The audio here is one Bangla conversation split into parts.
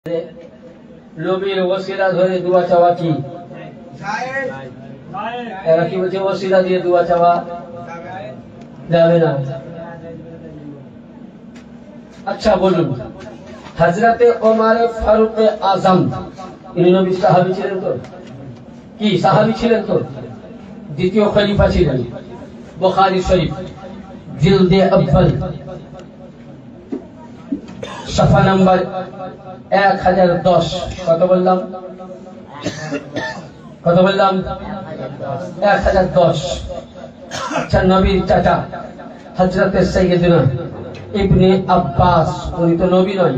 নবীর ওসিলা ধরে দোয়া চাওয়া কি এরা কি বলছে? ওসিলা দিয়ে দোয়া চাওয়া যাবে না। আচ্ছা বলুন, হযরতে ওমর ফারুক আজম ইনি নবী সাহাবী ছিলেন তো? কি সাহাবী ছিলেন তো? দ্বিতীয় খলিফা ছিলেন। বুখারী শরীফ জিলদে আউয়াল সফা নাম্বার 1010। কত বললাম? 1010। আচ্ছা, নবীর চাচা হযরতে সাইয়্যিদনা ইবনে আব্বাস, উনি তো নবী নয়।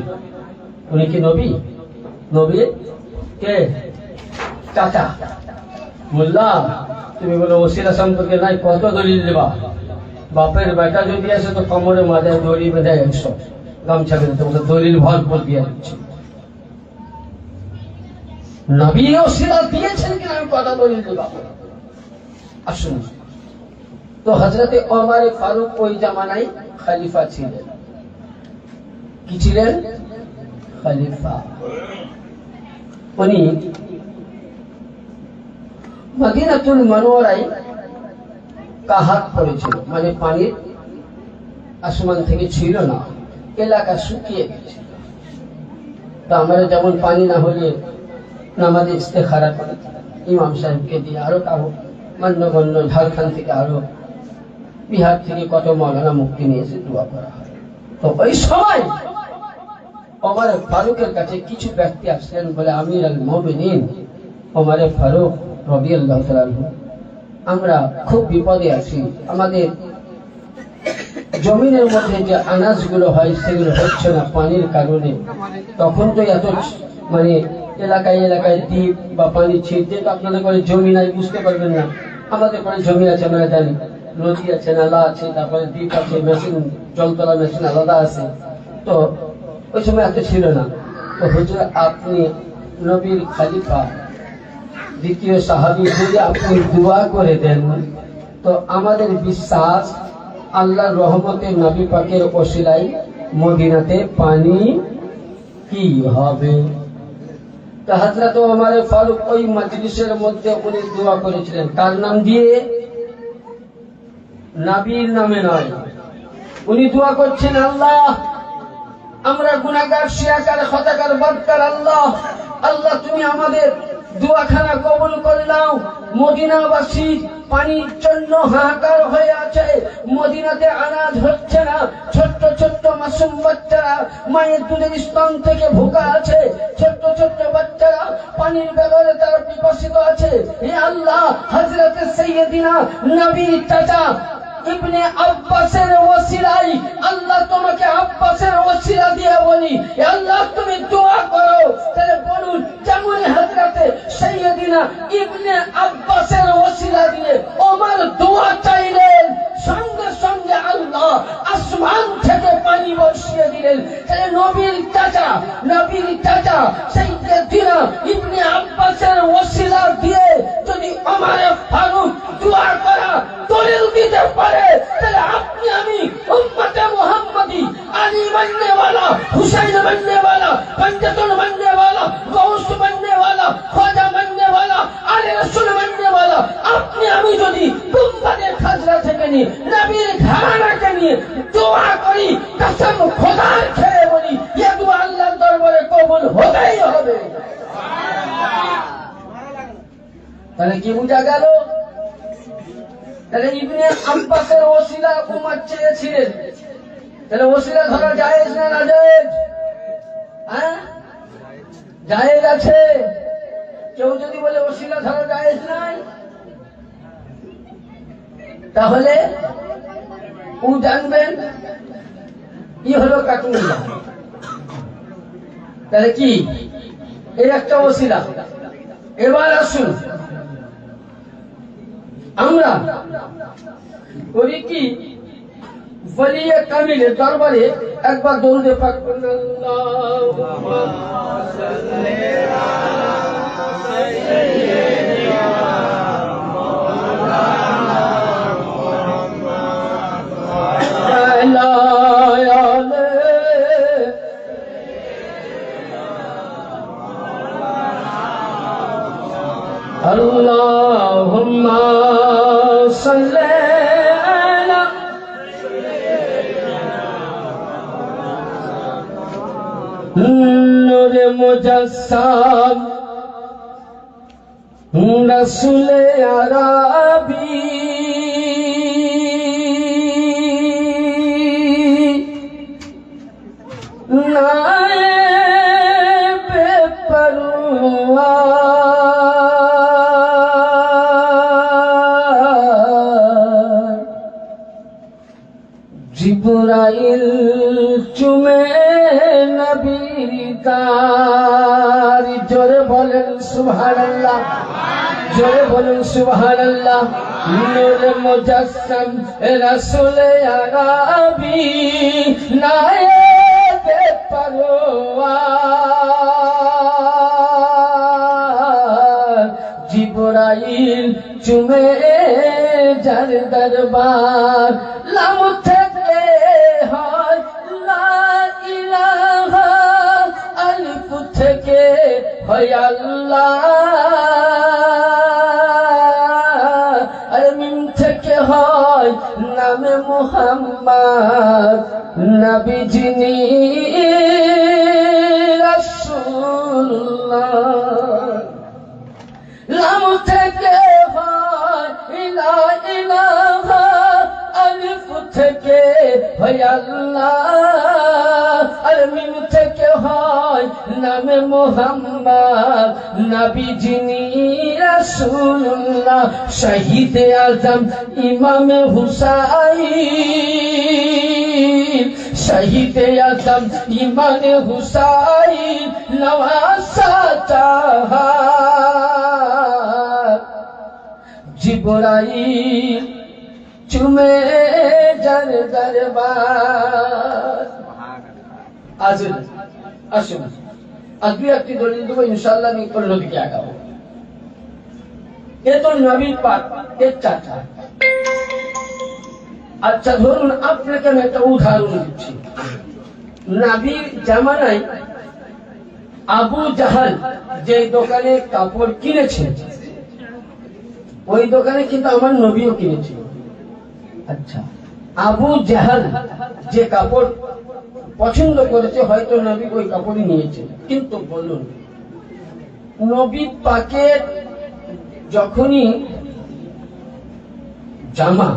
উনি কি নবী? নবী কে? চাচা। মোল্লা তুমি বলো ওসিলা সম্পর্কে নাই, কত দলিল দেবা? বাপের বেটা যদি আসে তো কোমরে মাথায় দড়ি বেঁধে 100 গামছা বেঁধে তোমাকে দলিল ভরপুর দিয়ে দিচ্ছি। নবী ওসিলা দিয়েছেন কিনা আমি কথা দলিল দেব। আসুন তো, হযরতে ওমর ফারুক ওই জামানায় খলিফা ছিলেন। কি ছিলেন? খলিফা। উনি মদিনাতুল মুনাওয়ারায় কাহাত পড়েছিল, মানে পানির আসমান থেকে ছিল না, এলাকা শুকিয়ে গেছে। তো আমরা যেমন পানি না হলে নামাজে ইস্তেখারা করি, ইমাম সাহেবকে দিয়ে, আরো কারো মান্যগণ্য ঝাড়খণ্ড থেকে, আরো বিহার থেকে কত মৌলানা মুক্তি নিয়ে এসে দোয়া করা হয়। তো ওই সময় ওমর ফারুকের কাছে কিছু ব্যক্তি আসলেন, বলে আমির আল মুমিনিন ওমর ফারুক রাদিয়াল্লাহু তাআলা আনহু, আমরা খুব বিপদে আছি, আমাদের জমিনের মধ্যে যে আনাজগুলো হয় সেগুলো হচ্ছে না পানির কারণে। তখন তো এত মানে এলাকায় এলাকায় দ্বীপ বা পানি ছিটতে, তো আপনাদের করে জমি নাই, বুঝতে পারবেন না। আমাদের করে জমি আছে, আমরা জানি, নদী আছে, নালা আছে, তারপরে দ্বীপ আছে, মেশিন, জলতলা মেশিন আলাদা আছে। তো ওই সময় এত ছিল না। তো হুজুর, আপনি নবীর খলিফা, দ্বিতীয় সাহাবী, যদি আপনি দোয়া করে দেন তো আমাদের বিশ্বাস আল্লাহর রহমতে নবী পাকের ওসিলায় মদিনাতে পানি কি হবে। তো হযরত ওমর ফারুক ওই মজলিসের মধ্যে উনি দোয়া করেছিলেন। কার নাম দিয়ে? নবীর নামে নয়। উনি দোয়া করছেন, আল্লাহ আমরা গুনাহগার, শিয়াকার, খতাকার, বদকার, আল্লাহ আল্লাহ তুমি আমাদের দোয়াখানা কবুল করে নাও। মদিনাবাসী পানির জন্য হাহাকার হয়ে আছে, মদিনাতে আনাজ হচ্ছে না, ছোট্ট ছোট্ট মাসুম বাচ্চারা মায়ের দুধের স্তন থেকে ভুকা আছে, ছোট্ট ছোট্ট বাচ্চারা পানির ব্যাপারে তারা পিপাসিত আছে। হে আল্লাহ, হযরতে সাইয়্যিদিনা নবীর চাচা ইবনে আব্বাসের ওসিলায়, আল্লাহ তোমাকে আব্বাসের ওসিলা দিয়ে বলি, আল্লাহ তুমি দোয়া করো। তাহলে বলুন, যেমন হযরতে সাইয়্যিদিনা ইবনে আব্বাসের ওসিলা দিয়ে ওমর দোয়া চাইলেন, সঙ্গে সঙ্গে আল্লাহ আসমান থেকে পানি বর্ষিয়ে দিলেন। তাহলে নবীর চাচা সাইয়্যিদিনা ইবনে আব্বাসের ওসিলা দিয়ে যদি ওমর ফারুক দোয়া করা দলিল দিতে পারে, তাহলে আপনি আমি উম্মতে মুহাম্মাদি, আলী মাননে ওয়ালা, হুসাইন মাননে ওয়ালা, পঞ্জাতুল মাননে ওয়ালা, গৌস মাননে ওয়ালা, খাজা মাননে ওয়ালা, আলী রাসূল মাননে ওয়ালা, আপনি আমি যদি গুম্বাদের খাজরা থেকে নিয়ে নবীর ঘরানাকে নিয়ে দোয়া করি, কসম খোদার খেয়ে বলি, এ দোয়া আল্লাহর দরবারে কবুল হতেই হবে। তাহলে কি বুঝা গেল? তাহলে ইবনে আব্বাসের ওসিলা উম্মত চেয়েছিলেন। তাহলে ওসিলা ধরা জায়েজ না নাজায়েজ? হ্যাঁ, জায়েজ আছে। কেউ যদি বলে ওসিলা ধরা জায়েজ নাই, তাহলে ও জানবেন কি হলো কাটুল্লাহ। তাহলে কি এই একটা ওসিলা। এবার আসুন, আমরা করি কি, ওলিয়ে কামিলের দরবারে একবার দরুদে পাক করুন, আল্লাহুম্মা সাল্লি আলা সাইয়্যিদিনা মাওলানা মুহাম্মদ ওয়া আলা আলিহি আল্লাহুম্মা সাল্লি আলা নূরে মুজাসসাম রাসূলে আরবী নায়েবে পরওয়ার জিবরাইল চুমে নবীর দার জোরে বলেন সুবহানাল্লাহ জোরে বলেন সুবহানাল্লাহ নূরে মুজাসসাম রাসূলে আরবী নায়েবে পরওয়ার জিবরাইল চুমে যার দরবার লাম থেকে হয় লা ইলাহা আলিফ থেকে হয় আল্লাহ আর মিম থেকে হয় নামে মুহাম্মদ নবী যিনি রাসূলুল্লাহ লাম থেকে হয় লা ইলাহা আলিফ থেকে হয় আল্লাহ আর মিম থেকে হয় নামে মুহাম্মদ নবী যিনি রাসূলুল্লাহ শহীদ আজম ইমাম হুসাইন শহীদ আজম ইমাম হুসাইন নওয়াসা চাহার জিবরাইল চুমে যার দরবার আসুন আর দুই একটি দলিল দেবো ইনশাআল্লাহ আমি অন্যদিকে আগাবো এ তো নবী পাক এর চাচা আচ্ছা ধরুন আপনাকে আমি একটা উদাহরণ দিচ্ছি নবীর জামানায় আবু জাহাল যে দোকানে কাপড় কিনেছে ওই দোকানে কিন্তু আমার নবীও কিনেছিল আচ্ছা আবু জাহাল যে কাপড় পছন্দ করেছে হয়তো নবী ওই কাপড়ই নিয়েছে কিন্তু বলুন নবী পাকের যখনই জামা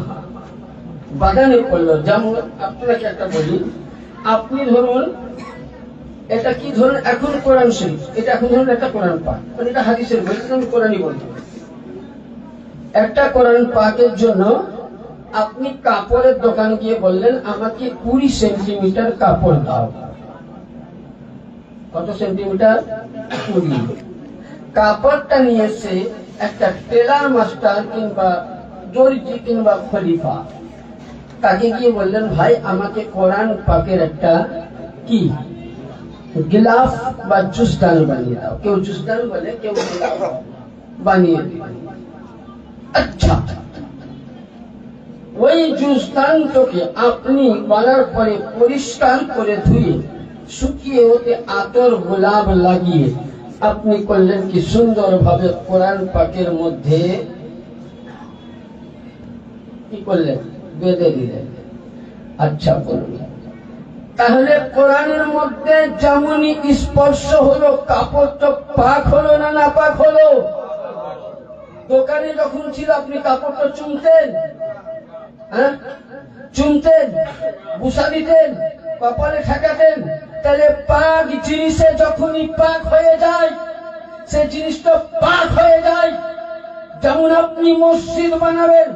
বাগানে পড়লো যেমন আপনাকে একটা বলি আপনি ধরুন এটা কি ধরুন এখন কোরআন শরীফ এটা এখন ধরুন একটা কোরআন পাক মানে এটা হাদিসের বই আমি কোরআনই বলতে একটা কোরআন পাকের জন্য আপনি কাপড়ের দোকানে গিয়ে বললেন আমাকে 20 সেন্টিমিটার কাপড় দাও কত সেন্টিমিটার 20 কাপড়টা নিয়ে এসে একটা টেলার মাস্টার কিংবা দর্জি কিংবা খলিফা তাকে গিয়ে বললেন ভাই আমাকে কোরআন পাকের একটা কি গিলাফ বা জুসদান বানিয়ে দাও কেউ জুসদান বলে কেউ বানিয়ে দিবে আচ্ছা ওই জুসদানটাকে আপনি বানার পরে পরিষ্কার করে ধুয়ে শুকিয়ে ওতে আতর গোলাপ লাগিয়ে আপনি করলেন কি সুন্দর ভাবে কোরআন পাকের মধ্যে কি করলেন বেঁধে দিলেন আচ্ছা বলুন তাহলে কোরআনের মধ্যে যেমনই স্পর্শ হলো কাপড় তো পাক হলো না না পাক হলো দোকানে যখন ছিল আপনি কাপড়টা চুমতেন হ্যাঁ চুমতেন বুসা দিতেন কপালে ঠেকাতেন তাহলে পাক জিনিসে যখনই পাক হয়ে যায় সে জিনিসটা পাক হয়ে যায় যেমন আপনি মসজিদ বানাবেন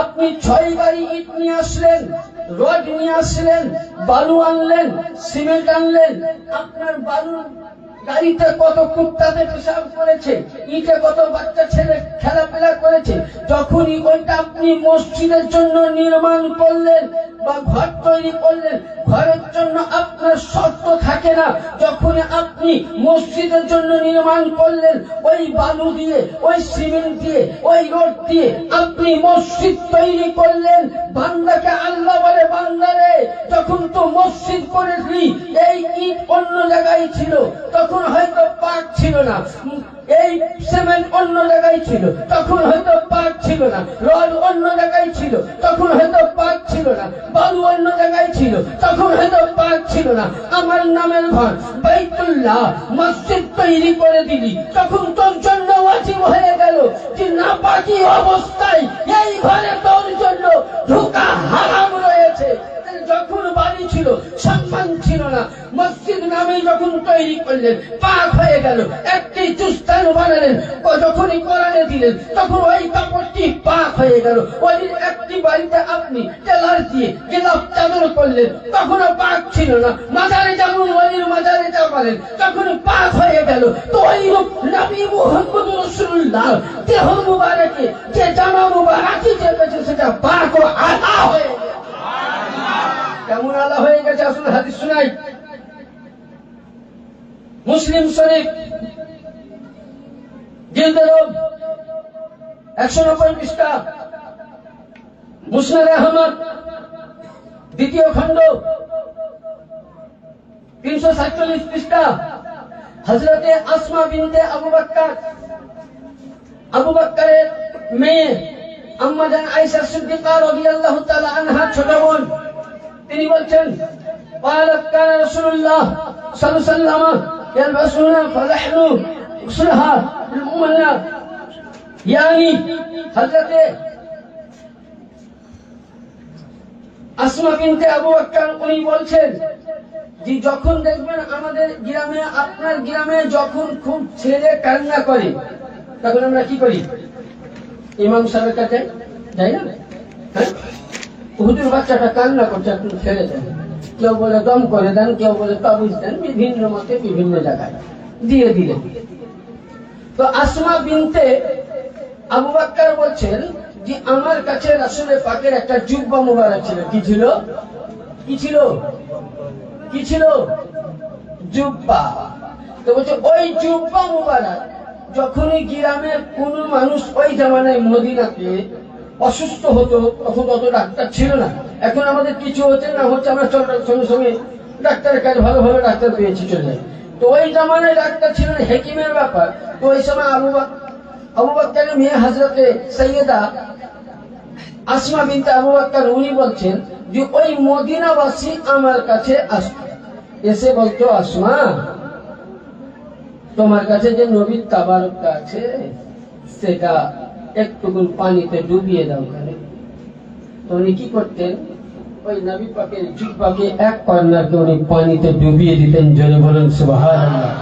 আপনি 6 গাড়ি ইট নিয়ে আসলেন রড নিয়ে আসলেন বালু আনলেন সিমেন্ট আনলেন আপনার বালু গাড়িতে কত কুত্তাতে পেশাব করেছে ইটে কত বাচ্চা ছেলে খেলাফেলা করেছে যখনই ওইটা আপনি মসজিদের জন্য নির্মাণ করলেন বা ঘর তৈরি করলেন ঘরের জন্য আপনার শর্ত থাকে না যখন আপনি মসজিদের জন্য নির্মাণ করলেন ওই বালু দিয়ে ওই সিমেন্ট দিয়ে ওই রড দিয়ে আপনি মসজিদ তৈরি করলেন বান্দাকে আল্লাহ বলে বান্দারে যখন তো মসজিদ করেছি এই ইট অন্য জায়গায় ছিল তখন হয়তো পাক ছিল না এই সিমেন্ট অন্য জায়গায় ছিল, তখন হয়তো পাক ছিল না। রড অন্য জায়গায় ছিল, তখন হয়তো পাক ছিল না। বালু অন্য জায়গায় ছিল, তখন হয়তো পাক ছিল না। আমার নামের ঘর বাইতুল্লাহ মসজিদ তৈরি করে দিলি, তখন তোর জন্য ওয়াজিব হয়ে গেল যে নাপাকি অবস্থায় এই ঘরে তোর জন্য ঢোকা হারাম রয়েছে। যখন বাড়ি ছিল, সম্মান ছিল না, মসজিদ নামে যখন তৈরি করলেন, পাক হয়ে গেল, একটি চুস্তান বানালেন, যখনই কোরআনে দিলেন তখন ওই কাপড়টি পাক হয়ে গেল। ওই একটি বাড়িতে আপনি টেলার দিয়ে গেলাপ চাদর করলেন, তখনও পাক ছিল না। মাজারে যেমন ওলির মাজারে যাবেন, তখন পাক হয়ে গেল। তো ওই রূপ নবী মুহাম্মদ রাসূলুল্লাহ দেহ মুবারকে যে জামা মুবারকি চেপেছে সেটা পাক ও আলা হয়ে গেল। কেমন আলা হয়ে গেছে আসলে হাদিস শুনাই। মুসলিম শরীফ জিলদের 190 পৃষ্ঠা, মুসনাদে আহমদ দ্বিতীয় খণ্ড 347 পৃষ্ঠা, হযরতে আসমা বিনতে আবু বকরের মেয়ে আম্মা জান আয়েশা সিদ্দিকা রাদিয়াল্লাহু তাআলা আনহা ছোট বোন, তিনি বলছেন قالت كان رسول الله صلى الله عليه وسلم يلبسون فنحن نغسلها للأمنا يعني হযরতে আসমা বিনতে আবু বকর উনি বলছেন যে যখন দেখবেন আমাদের গ্রামে, আপনার গ্রামে যখন খুব ছেলে কান্না করে, তখন আমরা কি করি? ইমাম সাহেবের কাছে যাই না? হ্যাঁ, হুজুর বাচ্চাটা কান্না করছে, একটু ছেড়ে দেন। কেউ বলে দম করে দেন, কেউ বলে তাবিজ দেন, বিভিন্ন মতে বিভিন্ন জায়গায় দিয়ে দিলেন। তো আসমা বিনতে আবু বকর বলছেন যে আমার কাছে রাসূলের পাকের একটা জুব্বা মুবারক ছিল। কি ছিল? কি ছিল? কি ছিল? জুব্বা। তো বলছে ওই জুব্বা মুবারক যখনই গ্রামে কোনো মানুষ ওই জামানায় মদিনাতে অসুস্থ হতো, তখন তত ডাক্তার ছিল না। এখন আমাদের কিছু হচ্ছে না হচ্ছে, আমরা সঙ্গে সঙ্গে ডাক্তারের কাছে ভালোভাবে ডাক্তার পেয়েছি, চলে যায়। তো ওই জামানায় ডাক্তার ছিল না, হেকিমের ব্যাপার। তো ওই সময় আবু বকরের মেয়ে হযরতে সাইয়্যেদা আসমা বিনতে আবু বকর উনি বলছেন যে ওই মদিনাবাসী আমার কাছে আসতো, এসে বলতো আসমা তোমার কাছে যে নবীর তাবারকটা আছে সেটা একটুকু পানিতে ডুবিয়ে দাও। তো উনি কি করতেন? ওই নবী পাকের জুব্বাকে এক কর্নারকে উনি পানিতে ডুবিয়ে দিতেন। জোরে বলুন সুবহানাল্লাহ।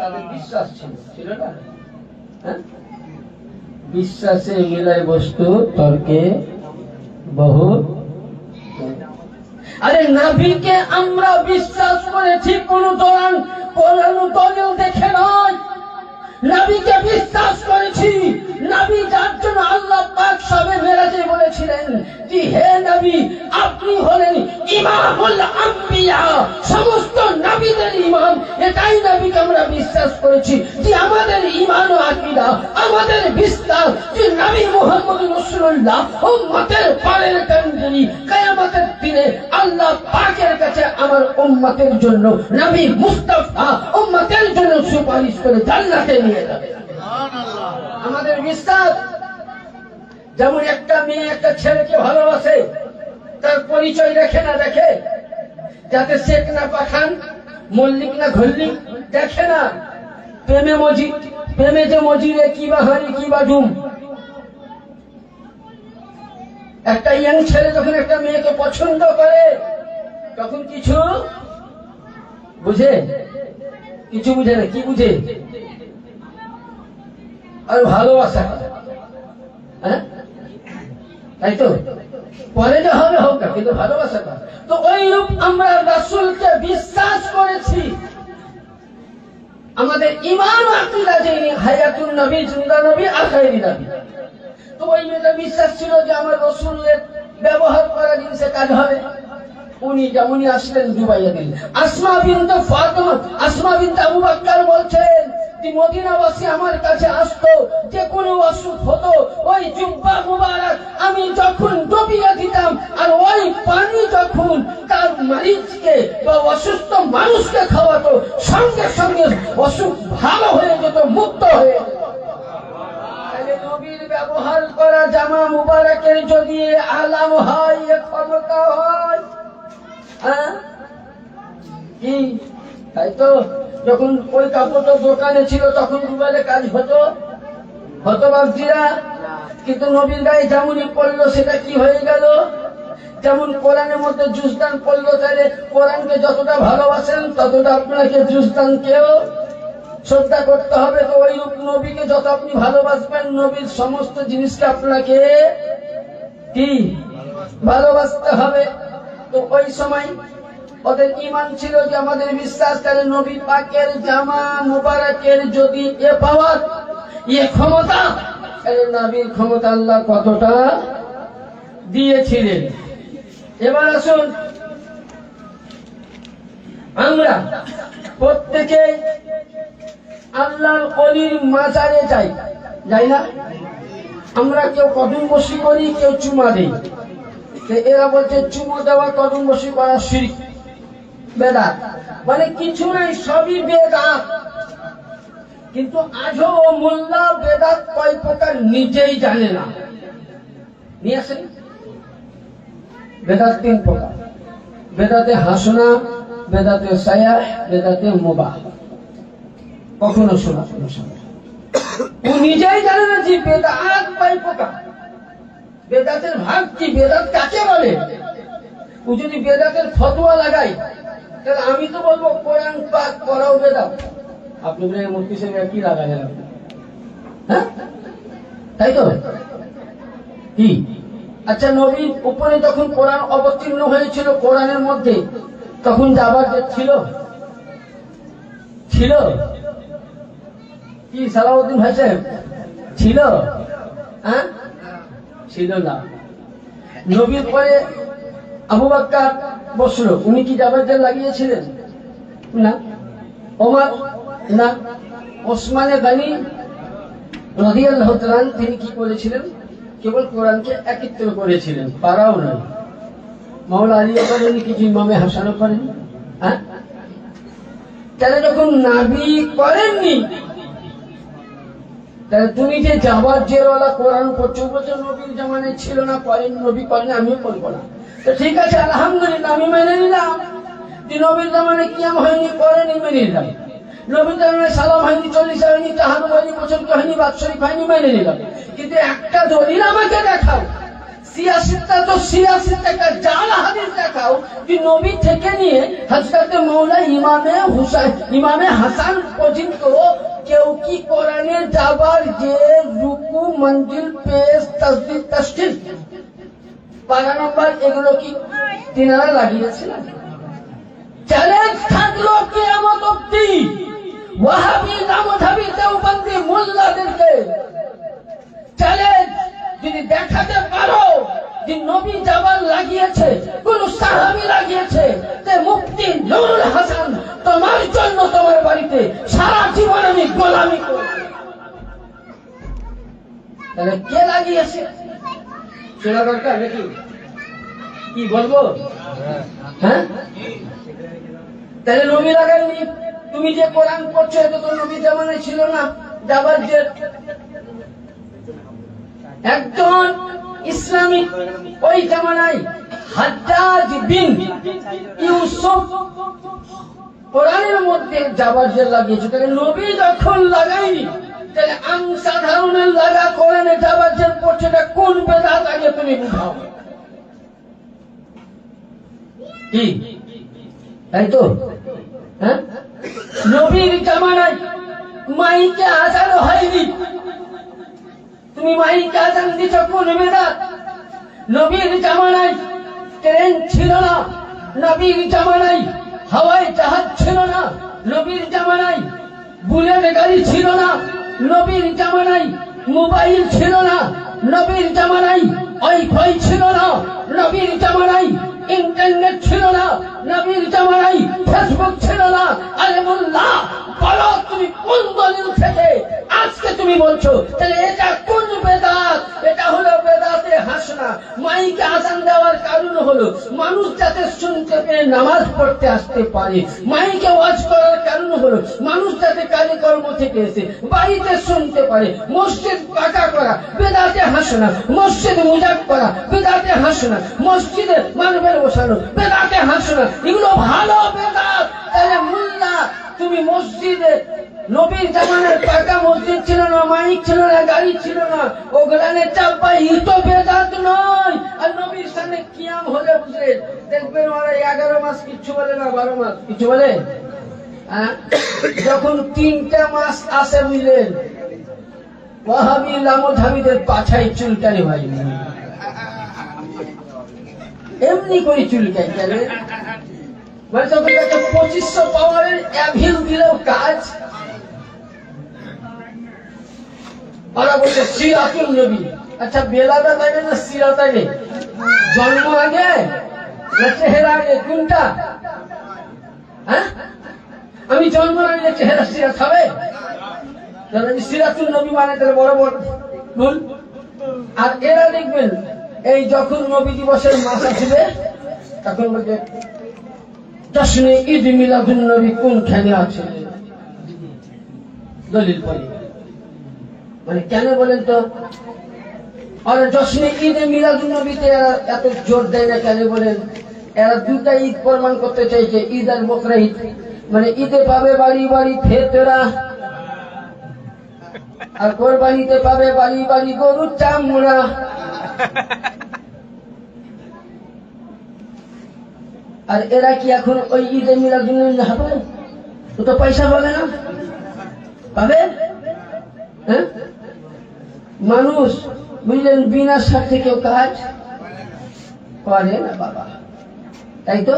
তাদের বিশ্বাস ছিল না? হ্যাঁ, বিশ্বাসে মিলায় বস্তু, তর্কে বহু। আরে নবীকে আমরা বিশ্বাস করেছি কোন দলাল দেখে নয়, নবীকে বিশ্বাস করেছি। নবী যার জন্য আল্লাহ পাক সবে মেরাজে বলেছিলেন যে হে নবী আপনি হলেন ইমামুল আম্বিয়া, সমস্ত নবীদের ইমাম। এটাই নবীকে আমরা বিশ্বাস করেছি যে আমাদের ঈমান ও আকীদা, আমাদের বিশ্বাস যে নবী মুহাম্মদ রাসূলুল্লাহ উম্মতের পারের কান্ডারি, কিয়ামতের দিনে আল্লাহ পাকের কাছে আমার উম্মতের জন্য নবী মুস্তাফা উম্মতের জন্য সুপারিশ করে জান্নাতে নিয়ে যাবে। সুবহানাল্লাহ। আমাদের বিশ্বাস। যেমন একটা মেয়ে একটা ছেলেকে ভালোবাসে, তার পরিচয় দেখে না, দেখে যাতে শেখ না পাখান, মল্লিক না ঘল্লিক, দেখে না। প্রেমে যে মজিরে কি বা হানি কি বা ডুম। একটা ইয়াং ছেলে যখন একটা মেয়েকে পছন্দ করে তখন কিছু বুঝে, কিছু বুঝে না। কি বুঝে? আর ভালোবাসা। হ্যাঁ, তাই তো পরে যে হবে হোক না, কিন্তু ভালোবাসাটা। তো ওই রূপ আমরা রাসূলকে বিশ্বাস করেছি। আমাদের ঈমান ও আকীদা যে হায়াতুন নবী, জিন্দা নবী, আখিরি নবী। তো ওই মেয়েটা বিশ্বাস ছিল যে আমার রাসূলের ব্যবহার করা জিনিসে কাজ হবে। উনি যেমনই আসলেন ডুবাইয়া দিলেন। আসমা বিনতে আবু বকর বলছেন যে মদিনাবাসী আমার কাছে আসতো, যে কোনো অসুখ হতো ওই জুব্বা মুবারক আমি যখন ডুবিয়ে দিতাম, আর ওই পানি যখন তার মরিজকে বা অসুস্থ মানুষকে খাওয়াতো, সঙ্গে সঙ্গে অসুখ ভালো হয়ে যেত। জামা মুবারকের যদি আলাম হয়, ক্ষমতা হয়, কি তাই তো? যখন ওই কাপড়টা দোকানে ছিল তখন দুবেলে কাজ হতো হতবাগজিরা, কিন্তু নবীর গায়ে যেমনই পড়লো সেটা কি হয়ে গেল? যেমন কোরআনের মধ্যে জুসদান পড়লো, তাহলে কোরআনকে যতটা ভালোবাসেন ততটা আপনাকে জুসদানকেও শ্রদ্ধা করতে হবে। তো ওই নবীকে যত আপনি ভালোবাসবেন, নবীর সমস্ত জিনিসকে আপনাকে কি ভালোবাসতে হবে। তো ওই সময় ওদের ঈমান ছিল যে আমাদের বিশ্বাস, তাহলে নবী পাকের জামা মুবারকের যদি পাওয়ার ক্ষমতা, তাহলে নবীর ক্ষমতা আল্লাহ কতটা দিয়েছিলেন। এবার আসুন, আমরা প্রত্যেকে আল্লাহর ওলির মাজারে যাই, যাই না? আমরা কেউ কদম বসি করি, কেউ চুমা দেই। এরা বলছে চুমো দেওয়া কদম বসি করা শিরক, বেদাত। মানে কিছু নাই, সবই বেদাত। কিন্তু আজও ও মোল্লা বেদাত কয় প্রকার নিজেই জানে না। নিয়ে আসেন, বেদাত 3 প্রকার: বেদাতে হাসনা, বেদাতে সায়া, বেদাতে মুবাহ। কখনো শোনা ও নিজেই জানে না যে বেদাত কয় প্রকার, বেদাতের ভাগ কি, বেদাত কাকে বলে। ও যদি বেদাতের ফতোয়া লাগায়, তাহলে আমি তো বলবো কোরআন পাক পড়াও বেদাত। আপনি বলে মুফতি সাহেব কি লাগালেন? হ্যাঁ, তাই তো? কি আচ্ছা, নবীর উপরে যখন কোরআন অবতীর্ণ হয়েছিল, কোরআনের মধ্যে তখন যাবার যে ছিল ছিল কি সালাউদ্দিন ভাই সাহেব ছিল? হ্যাঁ, ছিল না। নবীর পরে আবু বকর বসলো, উনি কি জাবারজান লাগিয়েছিলেন? না। ওমর না। ওসমানে গনি রাদিয়াল্লাহু তাআলা তিনি কি করেছিলেন? কেবল কোরআনকে একত্র করেছিলেন, পারাও নয়। মাওলা আলীও করেনি, কিছু ইমামে হাসানও করেনি। হ্যাঁ, তাহলে যখন নবী করেননি, তাহলে তুমি যে যাবার জেরওয়ালা কোরআন পড়ছো, বলছো নবীর জামানায় ছিল না, করেন নবী করেন, আমিও করবো না। তো ঠিক আছে, আলহামদুলিল্লাহ, আমি মেনে নিলাম যে নবীর জামানায় কিয়াম হয়নি, করেনি, মেনে নিলাম। নবীর জামানায় সালাম হয়নি, 40 হয়নি, তাহাজ্জুদ হয়নি, বছর হয়নি, বাৎসরিক হয়নি, মেনে নিলাম। কিন্তু একটা দলিল আমাকে দেখাও, সিয়াসিটা তো সিয়াসিটা জাল হাদিস দেখাও যে নবী থেকে নিয়ে হযরত মাওলা ইমামে হাসান পর্যন্ত কেউ কি কোরআনে যাবার যে রুকু, মঞ্জিল, পেশ, তাসবিহ, তাশকিল, পারা নম্বর, এগুলো কি তিনারা লাগিয়েছিলেন? চ্যালেঞ্জ থাকলো কিয়ামত অবধি ওয়াহাবি, লামধাবি, দেওবন্দি মোল্লাদেরকে চ্যালেঞ্জ, যদি দেখাতে পারো যে নবী যাবার লাগিয়েছে, কোন সাহাবী লাগিয়েছে, যে মুফতি নুরুল হাসান তোমার জন্য তোমার বাড়িতে সারা জীবন আমি গোলামি করব, তাহলে কে লাগিয়েছে? শোনা দরকার নাকি? কি বলবো? হ্যাঁ, তাহলে নবী লাগায়নি। তুমি যে কোরআন পড়ছো, এটা তো নবী জামানায় ছিল না। যাবার যে একজন ইসলামিক ওই জামানায় হাজ্জাজ বিন ইউসুফ কোরআনের মধ্যে যাবার যে লাগিয়েছে, তাহলে নবী যখন লাগায়নি, তাহলে সাধারণের লাগা কোরআনে যাবার যে পড়ছে, এটা কোন বেদাত আগে তুমি বুঝাও। কি তাই তো? হ্যাঁ, নবীর জামানায় মাইকে আজান হয়নি, তুমি মাইকে আজান দিচ্ছ, কোন বেদাত? নবীর জামানায় ট্রেন ছিল না, নবীর জামানায় হাওয়ায় জাহাজ ছিল না, নবীর জামানায় বুলেট গাড়ি ছিল না, নবীর জামানায় মোবাইল ছিল না, নবীর জামানায় ওয়াইফাই ছিল না, নবীর জামানায় ইন্টারনেট ছিল না, নবীর জামানায় ফেসবুক ছিল না। আরে মোল্লা, বলো তুমি কোন দলিল থেকে আজকে তুমি বলছো? তাহলে এটা কোন বেদাত? এটা হলো বেদাতে হাসনা। মাইকে আজান দেওয়ার কারণ হলো মানুষ যাতে শুনতে পেয়ে নামাজ পড়তে আসতে পারে। মাইকে ওয়াজ করার কারণ হলো মানুষ যাতে কাজে কাজকর্ম থেকে এসে বাড়িতে শুনতে পারে মসজিদ পাকা করা বেদাতে হাসনা, মসজিদ মুজাক করা বেদাতে হাসনা, মসজিদে মানবের বসানো বেদাতে হাসনা, এগুলো ভালো বেদাত। তাহলে মুল্লা তুমি মসজিদে নবীর জামানার পাকা মসজিদ ছিল না, মাইক ছিল না, গাড়ি ছিল না, ওগুলানে চাপাই তো বেদাত নয়। আর নবীর সামনে কিয়াম হলে বুঝলেন দেখবেন ওরা 11 মাস কিচ্ছু বলে না, 12 মাস কিছু বলে। যখন 3টা মাস আসে বুঝলেন ওয়াহাবি লামধাবিদের পাছায় চুলকানি হয়, এমনি করে চুলকায় কেন? মানে তখন একটা 2500 পাওয়ারের অ্যাভিল দিলেও কাজ। ওরা বলছে সিরাতুল নবী। আচ্ছা বেলাদা থাকে না সিরাত আগে? জন্ম আগে না চেহারা আগে? কোনটা? হ্যাঁ, আমি জন্ম আগে চেহারা সিরাত হবে? সিরাতুল নবী মানে তাহলে বড় বড় ভুল। আর এরা দেখবেন এই যখন নবী দিবসের মাস আসবে তখন বলছে জশ্নে ঈদ মিলাদুন নবী কোনখানে আছে, দলিল পড়ে। মানে কেন বলেন তো? আর জশ্নে ঈদ মিলাদুন নবীতে এরা এত জোর দেয় না কেন বলেন? এরা দুটা ঈদ প্রমাণ করতে চাইছে, ঈদ আর বকরা ঈদ। মানে ঈদে পাবে বাড়ি বাড়ি ফেতরা, আর কোরবানিতে পাবে বাড়ি বাড়ি গরুর চামড়া। আর এরা কি এখন ওই ঈদে মিলাদুন নবী হবে? তো পয়সা পাবে না, পাবে? হ্যাঁ, মানুষ বুঝলেন বিনা স্বার্থে কেউ কাজ করে না বাবা, তাই তো?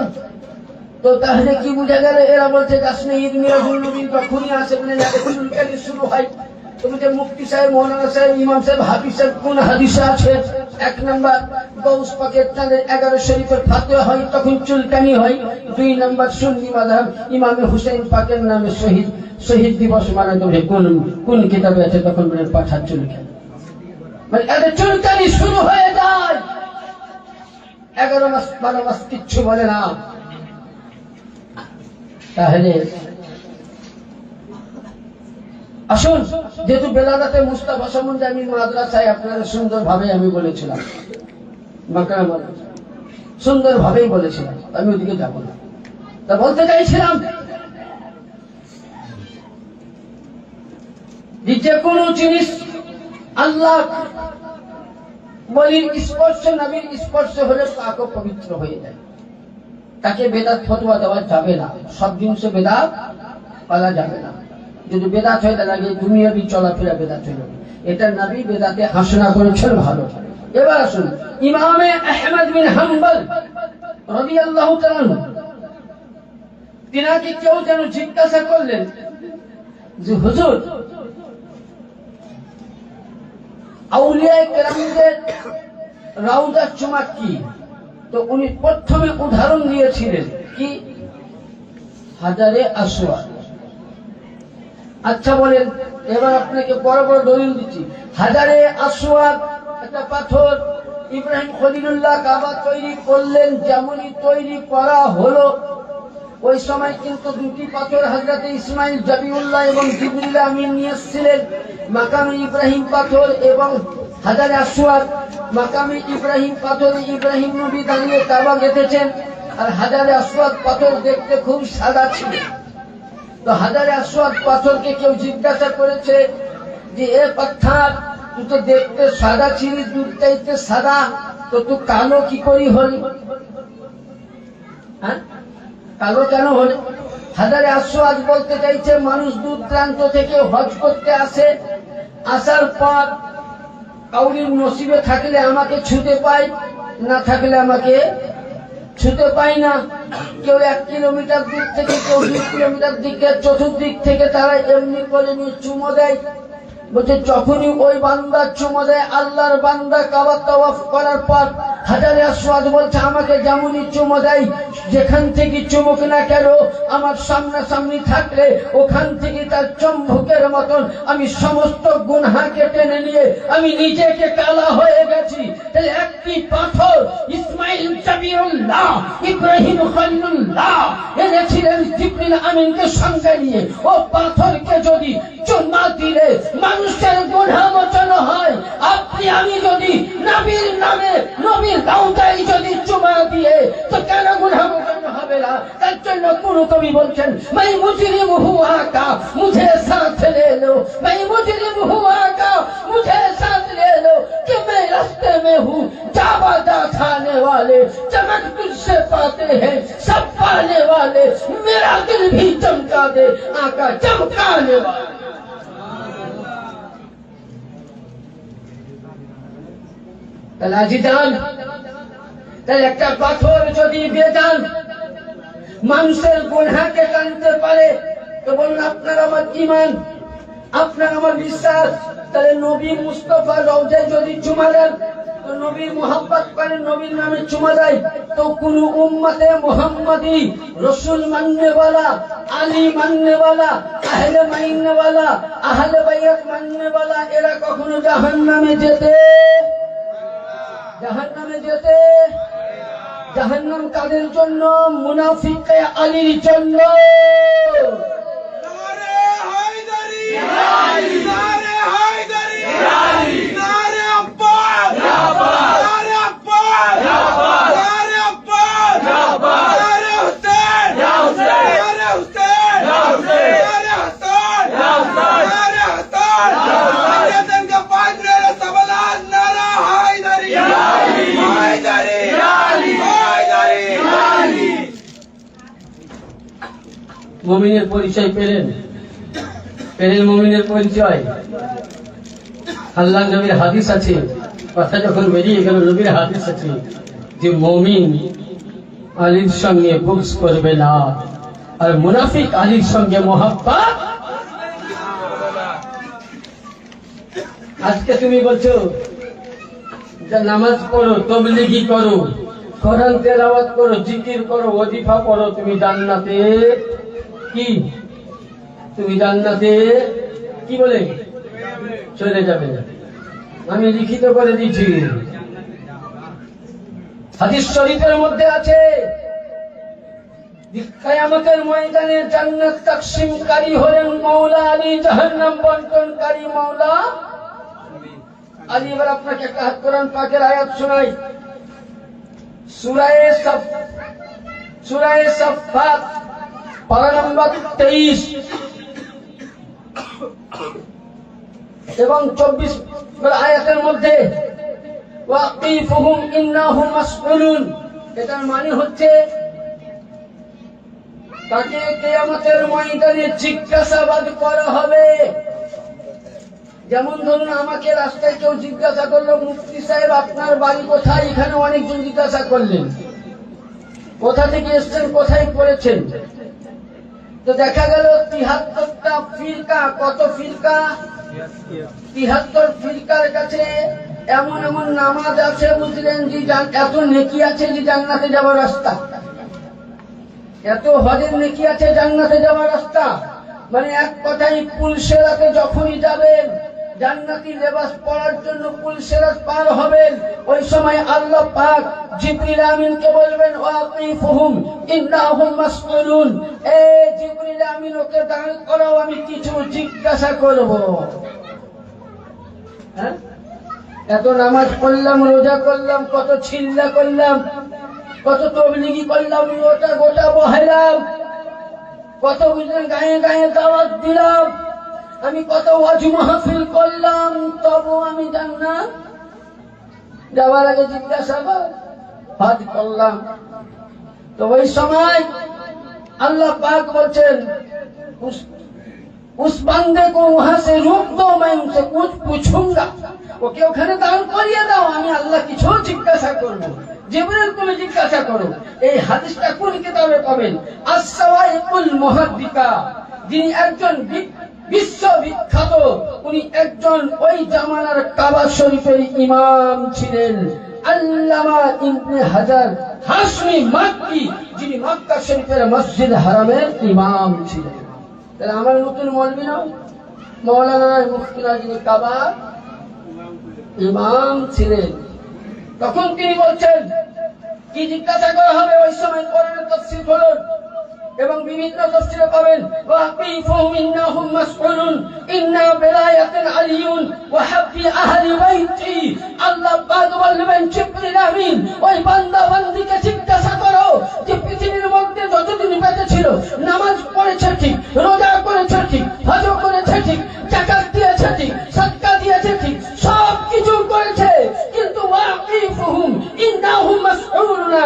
তো তাহলে কি বুঝা গেল? এরা বলছে জশ্নে ঈদ মিলাদুন নবী যখনই আসে বলে চুলকানি শুরু হয়। তুমি যে মুফতি সাহেব, মৌলানা সাহেব, ইমাম সাহেব, হাফিজ সাহেব কোন হাদিসে আছে? 1 নম্বর গৌস পাকের চাঁদের 11 শরীফের ফাতিহা হয় তখন চুলকানি হয়। 2 নম্বর সুন্নি মাযহাব ইমামে হুসাইন পাকের নামে শহীদ দিবস মানে তুমি কোন কিতাবে আছে তখন বলে পাঠা চুলকানি। মানে এদের চুলকানি শুরু হয়ে যায়, 11 মাস 12 মাস কিচ্ছু বলে না। তাহলে আসুন, যেহেতু বেলাদাতে মুস্তাফা সম্বন্ধে আমি মাদ্রাসায় আপনারা সুন্দরভাবে আমি বলেছিলাম, সুন্দরভাবেই বলেছিলাম, আমি ওদিকে যাব না। তা বলতে চাইছিলাম যে কোনো জিনিস আল্লাহ বলির স্পর্শ, নবীর স্পর্শ হলে পাক ও পবিত্র হয়ে যায়। তাকে বেদাত ফতোয়া দেওয়া যাবে না, সব জিনিসে বেদাত পালা যাবে না। যদি বেদাত হয় তাহলে দুনিয়াবি চলাফেরা বেদাত হয়ে যাবে। এটা নবী বেদাতে হাসনা করেছেন, ভালো। এবার আসুন ইমামে আহমদ বিন হাম্বল রাদিয়াল্লাহু তাআলা, তিনাকে কেউ যেন জিজ্ঞাসা করলেন যে হুজুর আউলিয়ায়ে কেরামদের রাউদা চুমা কি? তো উনি প্রথমে উদাহরণ দিয়েছিলেন কি? হাজারে আসওয়াদ। আচ্ছা বলেন, এবার আপনাকে বড় বড় দলিল দিচ্ছি। হাজারে আসওয়াদ একটা পাথর, ইব্রাহিম খলিলুল্লাহ কাবা তৈরি করলেন, যেমনই তৈরি করা হলো ওই সময় কিন্তু 2টি পাথর হযরতে ইসমাইল জবিউল্লাহ এবং জিবরিল আমিন নিয়ে এসেছিলেন। মাকামে ইব্রাহিম পাথর এবং হাজারে আসওয়াদ। মাকামে ইব্রাহিম পাথরে ইব্রাহিম নবী দাঁড়িয়ে কাবা গেঁথেছেন, আর হাজারে আসওয়াদ পাথর দেখতে খুব সাদা ছিল। তো হাজারে আসওয়াদ পাথরকে কেউ জিজ্ঞাসা করেছে যে এ পাথর তুই তো দেখতে সাদা ছিলি, দুধ চাইতে সাদা, তো তুই কালো কি করি হলি? হ্যাঁ, কালো কেন হলি? হাজারে আসওয়াদ বলতে চাইছে মানুষ দূর প্রান্ত থেকে হজ করতে আসে, আসার পর কাউরির নসিবে থাকলে আমাকে ছুতে পায়, না থাকলে আমাকে ছুতে পাই না। কেউ 1 কিলোমিটার দূর থেকে, কেউ 2 কিলোমিটার দিকে, চতুর্দিক থেকে তারা এমনি করে নিয়ে চুমো দেয়। বলছে যখনই ওই বান্দা চুমো দেয়, আল্লাহর বান্দা কাবা তাওয়াফ করার পর হাজারে আসওয়াদ বলছে আমাকে যেমনই চুমো দেয়, যেখান থেকে চুমুক না কেন আমার সামনাসামনি থাকলে ওখান থেকে তার চম্বুকের মতন আমি সমস্ত গুনাহকে টেনে নিয়ে আমি নিজেকে কালা হয়ে গেছি। তাহলে একটি পাথর ইসমাইল জাবিরুল্লাহ ইব্রাহিম খলিলুল্লাহ এনেছিলেন জিবরিল আমিনকে সঙ্গে নিয়ে। ও পাথরকে যদি চুম্মা দিলে মানুষের গুনাহ মোচন হয়, আপনি আমি যদি নবীর নামে নবীর দাওতায় যদি চুমা দিয়ে তো কেন গুনাহ মোচন হবে না? তার জন্য কোন কবি বলছেন मैं मुजरिम हुआ का मुझे साथ ले लो, मैं मुजरिम हुआ का मुझे साथ ले लो कि मैं रास्ते में हूँ जाबादा खाने वाले चमक तुझसे पाते हैं सब पाने वाले, मेरा दिल भी चमका दे आका चमकाने वाले। তাহলে একটা পাথর যদি বেজান মানুষের গুনাহকে টানতে পারে, তো বলুন আপনার আমার ঈমান, আপনার আমার বিশ্বাস। তাহলে নবী মুস্তাফা রওজায় যদি চুমা দেন, তো নবীর মোহাব্বত করেন, নবীর নামে চুমা দেয়, তো কোন উম্মতে মুহাম্মাদি রসুল মাননেওয়ালা, আলী মাননেওয়ালা, আহলে মাইননেওয়ালা, আহলে বাইত মাননেওয়ালা এরা কখনো জাহান্নামে যেতে জাহান্নাম কাদের জন্য? মুনাফিকে আলীর জন্য। নারে হায়দারি, নারে হায়দারি, নারে আব্বাস, নারে আব্বাস, নারে আব্বাস, নারে হুসেন, নারে হুসেন, নারে হাসান, নারে হাসান, আজাদ का पादरे सबलान नारा हायदारी, हायदारी, हायदारी। মুমিনের পরিচয় পেলেন মুমিনের পরিচয়। আল্লাহ নবীর হাদিস আছে, কথা যখন বেরিয়ে গেল নবীর হাদিস আছে যে মুমিন আলীর সঙ্গে বুগজ করবে না, আর মুনাফিক আলীর সঙ্গে মোহাব্বত। আজকে তুমি বলছো যে নামাজ পড়ো, তবলিগি করো, কোরআন তেলাওয়াত করো, জিকির করো, ওয়াজিফা পড়ো, তুমি জান্নাতে কি বলে চলে যাবে। আমি লিখিত করে দিচ্ছি, হাদিস শরীফের মধ্যে আছে কিয়ামতের ময়দানে জান্নাত তাকসীমকারী হলেন মাওলা আলী, জাহান্নাম বন্টনকারী মাওলা আলী। এবার আপনাকে একটা কোরআন পাকের আয়াত শোনাই, সূরা সাফফাত পারা নম্বর 23 এবং 24 আয়াতের মধ্যে ওয়াকিফুহুম ইন্নাহুম মাসউলুন। এটার মানে হচ্ছে তাকে কিয়ামতের ময়দানে জিজ্ঞাসাবাদ করা হবে। যেমন ধরুন আমাকে রাস্তায় কেউ জিজ্ঞাসা করলো, মুফতি সাহেব আপনার বাড়ি কোথায়? এখানে অনেকজন জিজ্ঞাসা করলেন কোথা থেকে এসছেন, কোথায় পড়েছেন। তো দেখা গেল 73টা ফিরকা, কত ফিরকা? 73 ফিরকার কাছে এমন এমন নামাজ আছে, বুঝলেন যে এত নেকি আছে যে জান্নাতে যাওয়ার রাস্তা, এত হজের নেকি আছে জান্নাতে যাওয়ার রাস্তা। মানে এক কথায় পুলসেরাতে যখনই যাবেন, জান্নাতি লেবাস পরার জন্য পুলসেরাত পার হবেন, ওই সময় আল্লাহ পাক জিবরিল আমিনকে বলবেন ওয়াকিফুহুম ইন্নাহুম মাসউলুন, এ জিবরিল আমিন ওকে দাঁড় করাও, আমি কিছু জিজ্ঞাসা করব। হ্যাঁ, এত নামাজ পড়লাম, রোজা করলাম, কত ছিল্লা করলাম, কত তবলিগি করলাম, গোটা বহাইলাম, কত বুঝলেন গায়ে গায়ে দাওয়াত দিলাম, আমি কত ওয়াজ মাহফিল করলাম, তবু আমি জান্নাত যাওয়ার আগে জিজ্ঞাসাবাদ হজ করলাম। তো ওই সময় अल्लाह पाक বলছেন उस बंदे को वहां से रोक दो, मैं उनसे कुछ पूछूंगा, ওকে ওখানে দাঁড় করিয়ে দাও, আমি আল্লাহ কিছু জিজ্ঞাসা করব। জিবরিল তুমি জিজ্ঞাসা করো। এই হাদিসটা কোন কিতাবে পাবেন? আস-সাওয়াইকুল মুহাদ্দিকা যিনি একজন বিশ্ববিখ্যাত, উনি একজন ওই জামানার কাবা শরীফের ইমাম ছিলেন, আল্লামা ইবনে হাজার হাশমি মাক্কি, যিনি মক্কা শরীফের মসজিদ হারামের ইমাম ছিলেন। তাহলে আমার নতুন মৌলবি না, মৌলানা মুফতিরা যিনি কাবার ইমাম ছিলেন। তখন তিনি বলছেন, কি জিজ্ঞাসা করা হবে ওই সময় কোরআনের তাফসীর করুন এবং বিভিন্ন তাফসীরে পাবেন, ওয়াকিফুহুম ইন্নাহুম মাসউলুন ইন্না বিলায়াতান আলিয়ুন ওয়া হাব্বি আহলি বাইতি। আল্লাহ পাক বলবেন জিবরিল আমিন ওই বান্দা বান্দীকে জিজ্ঞাসা করো যে পৃথিবীর মধ্যে যতদিন বেঁচে ছিল নামাজ পড়েছে ঠিক, রোজা করেছে ঠিক, হজ করেছে ঠিক, যাকাত দিয়েছে ঠিক, সাদকা দিয়েছে ঠিক, সব কিছু করেছে, কিন্তু ওয়াকিফুহুম ইন্নাহুম মাসউলুনা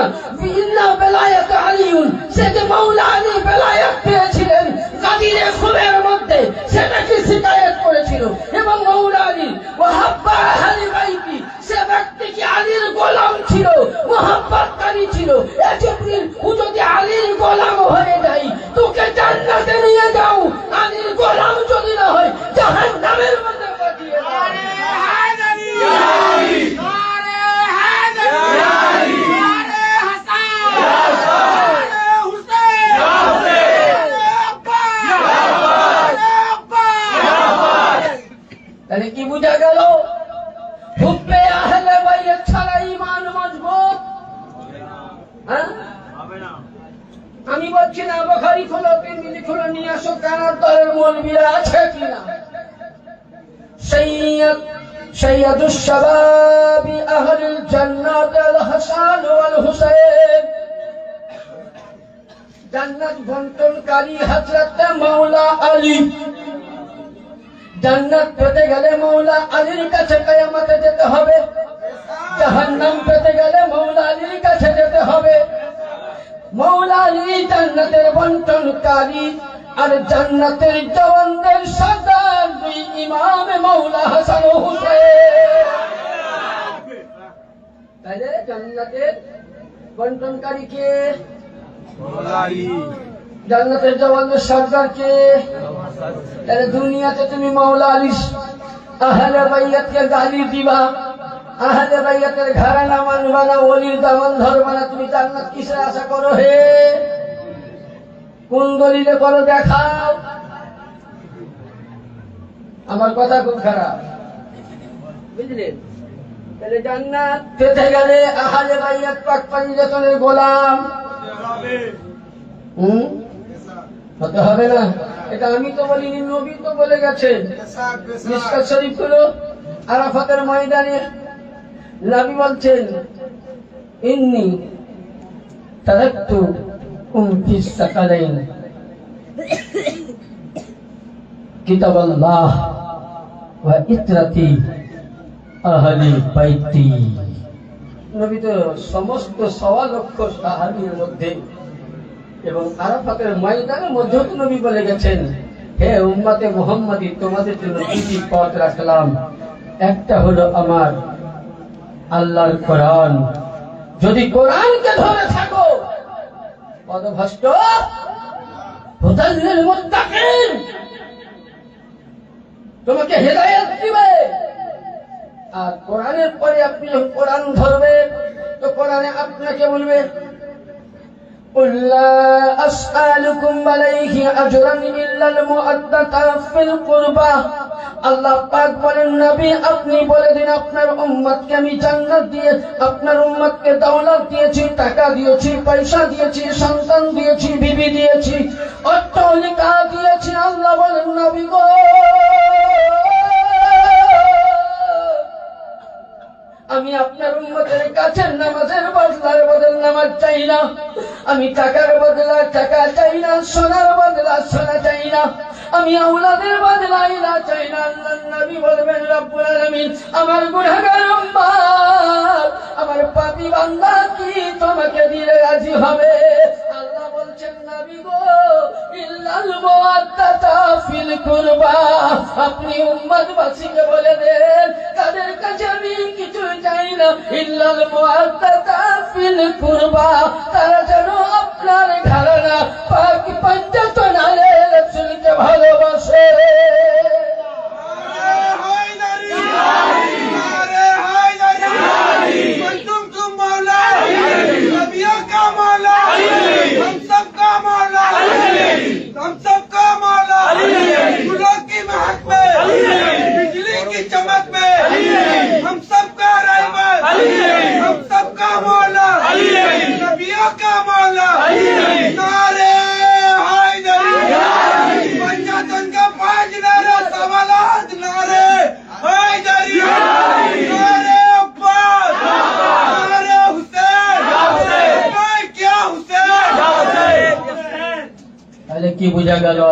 ইন্না বিলায়াত আলিয়ুন, সে যে মাওলা আলী বেলায়েত পেয়েছিলেন গাদিরে খুবের মধ্যে, সেটাকে শিকায়ত করেছিল। এবং মাওলা আলী ওয়াহাব্বা আহলি বাইতি, সে ব্যক্তি কি আলীর গোলাম ছিল, মুহাব্বতকারী ছিল। এ জিবরিল, ও যদি আলীর গোলাম হয়ে যায় তোকে জান্নাতে নিয়ে যাও, আলীর গোলাম যদি না হয় জাহান্নামের মধ্যে পাঠিয়ে দাও। নারে হায়দারি, নারে হায়দারি, নারে হাসান, নারে হুসেন, নারে আব্বাস, নারে আব্বাস। তাহলে কি বুঝা গেল? হুব্বে আহলে বাইত ছাড়া ঈমান মজবুত হ্যাঁ? আমি বলছি না বুখারী খোলো, তিরমিজি খোলো, নিয়ে আসো, কানার দলের মৌলবীরা আছে কিনা। সৈয়দুশ শাবাবি আহলিল জান্নাত আল হাসান ওয়াল হুসাইন, জান্নাত বন্টনকারী হযরত মাওলা আলী। জান্নাত পেতে গেলে মাওলা আলীর কাছে কিয়ামতে যেতে হবে, জাহান্নাম পেতে গেলে মাওলা আলীর কাছে যেতে হবে। মাওলা আলী জান্নাতের বন্টনকারী, আর জান্নাতের জওয়ানদের সর্দার দুই ইমাম মাওলা হাসান ও হুসাইন। তাহলে জান্নাতের বন্টনকারী কে? জান্নাতের জওয়ানদের সর্দার কে? তাহলে দুনিয়াতে তুমি মাওলা আলী আহলে বাইতকে গালি দিবা, আহলে বাইতের ঘরানা মানবা না, ওলির দামান ধরবা না, তুমি জান্নাত কিসের আশা করো হে? কোন দলিলে করো দেখাও। আমার কথা খুব খারাপ, বুঝলেন? তাহলে জান্নাত পেতে গেলে আহলে বাইত পাক পাঞ্জাতনের গোলাম হতে হবে না? এটা আমি তো বলিনি, নবী তো বলে গেছেন। মিশকাত শরীফ হলো আরাফাতের ময়দানে নবী বলছেন, ইন্নী তারাকতু ফিস সাকালাইন কিতাবাল্লাহ ওয়া ইতরাতি আহলি বাইতি। নবী তো সমস্ত 1.25 লক্ষ সাহাবীর মধ্যে এবং আরাফাতের ময়দানের মধ্যেও তো নবী বলে গেছেন, হে উম্মতে মুহাম্মাদি, তোমাদের জন্য দুটি পথ রাখলাম, একটা হলো আমার আল্লাহর কোরআন, যদি কোরআনকে ধরে থাকো পথভ্রষ্ট হুদাল মুত্তাকিন, তোমাকে হেদায়েত দিবে। আর কোরআনের পরে আপনি যখন কোরআন ধরবেন তো কোরআনে আপনাকে বলবে, قل لا أسألكم عليه أجرا إلا المودة في القربى। আল্লাহ পাক বলেন, নবী আপনি বলে দিন আপনার উম্মতকে আমি জান্নাত দিয়ে, আপনার উম্মতকে দৌলত দিয়েছি, টাকা দিয়েছি, পয়সা দিয়েছি, সন্তান দিয়েছি, বিবি দিয়েছি, অট্টালিকা দিয়েছি। আল্লাহ বলেন, নবী গো আমি আপনার উম্মতের কাছে নামাজের বদলার বদল নামাজ চাই না, আমি টাকার বদলা টাকা চাই না, সোনার বদলা সোনা চাই না, আমি আওলাদের বদলা ইলা চাই না। আল্লাহর নবী বলবেন, রব্বুল আলামিন আমার গুনাহগার উম্মত, আমার পাপী বান্দা কি তোমাকে দিলে রাজি হবে? আল্লাহ বলছেন, নবী গো ইল্লাল মুআদ্দাতা ফিল কুরবা, আপনি উম্মতবাসীকে বলে দেন তাদের কাছে আমি কিছু চাই না, ইল্লাল মুআদ্দাতা ফিল কুরবা, তারা যেন আপনার ঘরানা পাক পাঞ্জাতন আলে রাসূলকে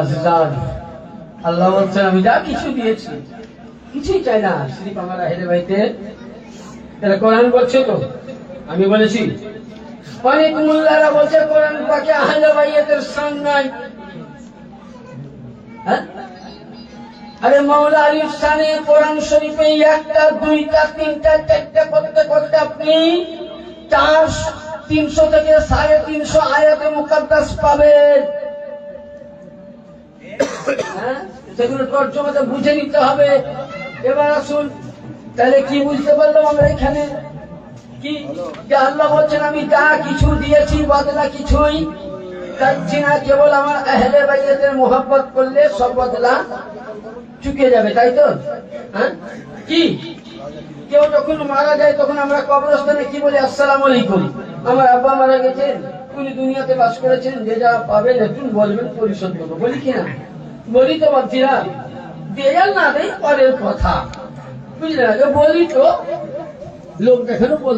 আজিজান, আল্লাহ বলছেন আমি যা কিছু দিয়েছি কিছুই চাই না, শরীফ আমার আহলে বাইতে। এটা কোরআন বলছে তো, আমি বলেছি। অনেক মোল্লারা বলছে কোরআন পাকে আহলে বাইতের স্থান নাই। হ্যাঁ, আরে মাওলা আলীর স্থানে কোরআন শরীফে একটা দুইটা তিনটা চারটা করতে করতে আপনি 300 থেকে 350 আয়াতে মুকাদ্দাস পাবেন। হ্যাঁ, সেগুলো তর্জমাতে বুঝে নিতে হবে। এবার আসুন, তাহলে কি বুঝতে পারলাম আমরা এখানে? কি যে আল্লাহ বলছেন আমি যা কিছু দিয়েছি বদলা কিছুই চাচ্ছি না, কেবল আমার আহলে বাইতের মোহাব্বত করলে সব বদলা চুকে যাবে, তাই তো? হ্যাঁ, কি কেউ যখন মারা যায় তখন আমরা কবরস্থানে কি বলি? আসসালামু আলাইকুম। আমার আব্বা মারা গেছেন, উনি দুনিয়াতে বাস করেছেন, যে যা পাবেন একটু বলবেন, পরিশোধ করবো, বলি কিনা? বলি তো বাচ্চিরা, দেয়াল না দেয় পরের কথা, বুঝলেন? বলি তো, লোক দেখানো বল